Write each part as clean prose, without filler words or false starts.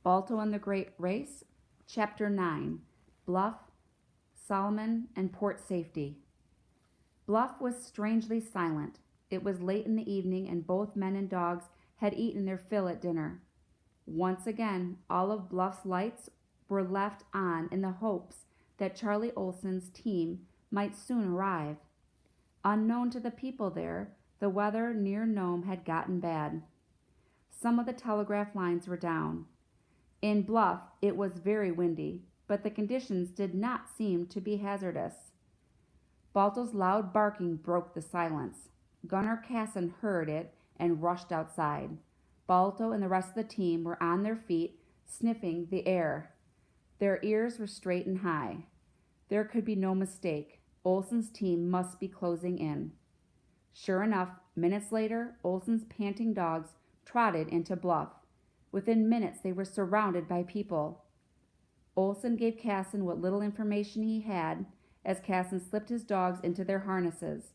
Balto and the Great Race, Chapter 9, Bluff, Solomon, and Port Safety. Bluff was strangely silent. It was late in the evening, and both men and dogs had eaten their fill at dinner. Once again, all of Bluff's lights were left on in the hopes that Charlie Olson's team might soon arrive. Unknown to the people there, the weather near Nome had gotten bad. Some of the telegraph lines were down. In Bluff, it was very windy, but the conditions did not seem to be hazardous. Balto's loud barking broke the silence. Gunner Casson heard it and rushed outside. Balto and the rest of the team were on their feet, sniffing the air. Their ears were straight and high. There could be no mistake. Olson's team must be closing in. Sure enough, minutes later, Olson's panting dogs trotted into Bluff. Within minutes, they were surrounded by people. Olson gave Casson what little information he had as Casson slipped his dogs into their harnesses.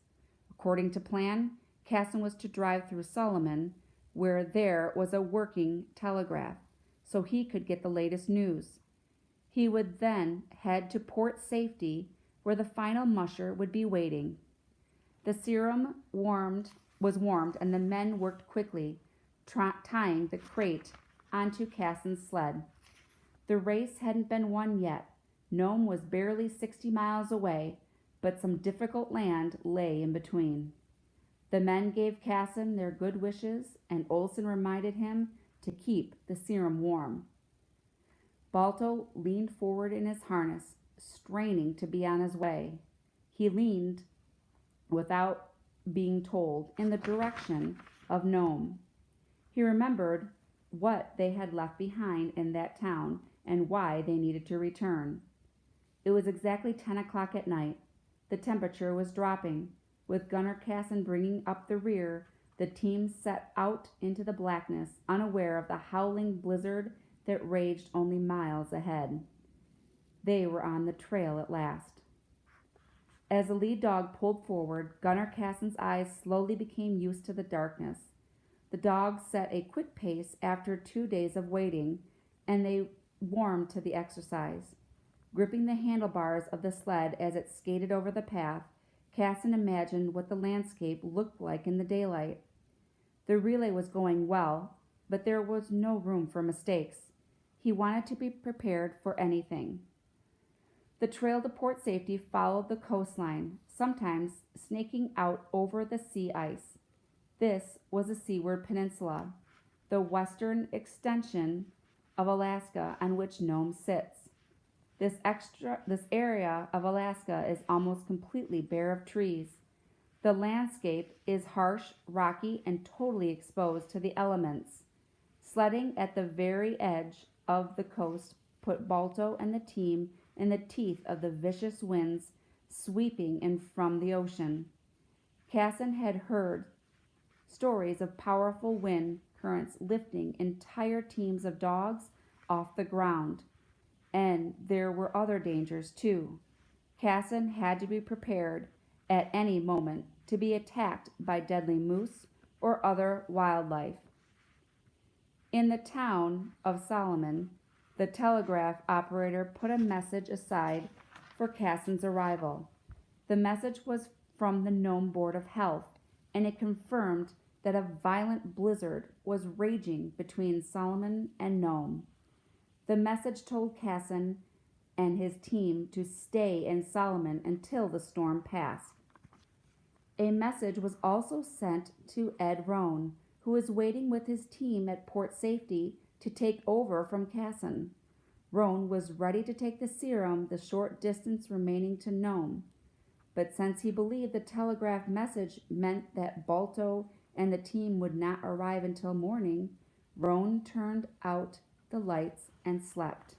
According to plan, Casson was to drive through Solomon, where there was a working telegraph, so he could get the latest news. He would then head to Port Safety, where the final musher would be waiting. The serum was warmed, and the men worked quickly, tying the crate onto Casson's sled. The race hadn't been won yet. Nome was barely 60 miles away, but some difficult land lay in between. The men gave Casson their good wishes, and Olson reminded him to keep the serum warm. Balto leaned forward in his harness, straining to be on his way. He leaned, without being told, in the direction of Nome. He remembered what they had left behind in that town and why they needed to return. It was exactly 10 o'clock at night. The temperature was dropping. With Gunner Casson bringing up the rear, the team set out into the blackness, unaware of the howling blizzard that raged only miles ahead. They were on the trail at last. As the lead dog pulled forward, Gunner Casson's eyes slowly became used to the darkness. The dog set a quick pace after 2 days of waiting, and they warmed to the exercise. Gripping the handlebars of the sled as it skated over the path, Casson imagined what the landscape looked like in the daylight. The relay was going well, but there was no room for mistakes. He wanted to be prepared for anything. The trail to Port Safety followed the coastline, sometimes snaking out over the sea ice. This was the Seaward Peninsula, the western extension of Alaska on which Nome sits. This area of Alaska is almost completely bare of trees. The landscape is harsh, rocky, and totally exposed to the elements. Sledding at the very edge of the coast put Balto and the team in the teeth of the vicious winds sweeping in from the ocean. Casson had heard stories of powerful wind currents lifting entire teams of dogs off the ground. And there were other dangers, too. Casson had to be prepared at any moment to be attacked by deadly moose or other wildlife. In the town of Solomon, the telegraph operator put a message aside for Casson's arrival. The message was from the Nome Board of Health, and it confirmed that a violent blizzard was raging between Solomon and Nome. The message told Casson and his team to stay in Solomon until the storm passed. A message was also sent to Ed Rohn, who was waiting with his team at Port Safety to take over from Casson. Rohn was ready to take the serum the short distance remaining to Nome, but since he believed the telegraph message meant that Balto and the team would not arrive until morning, Rohn turned out the lights and slept.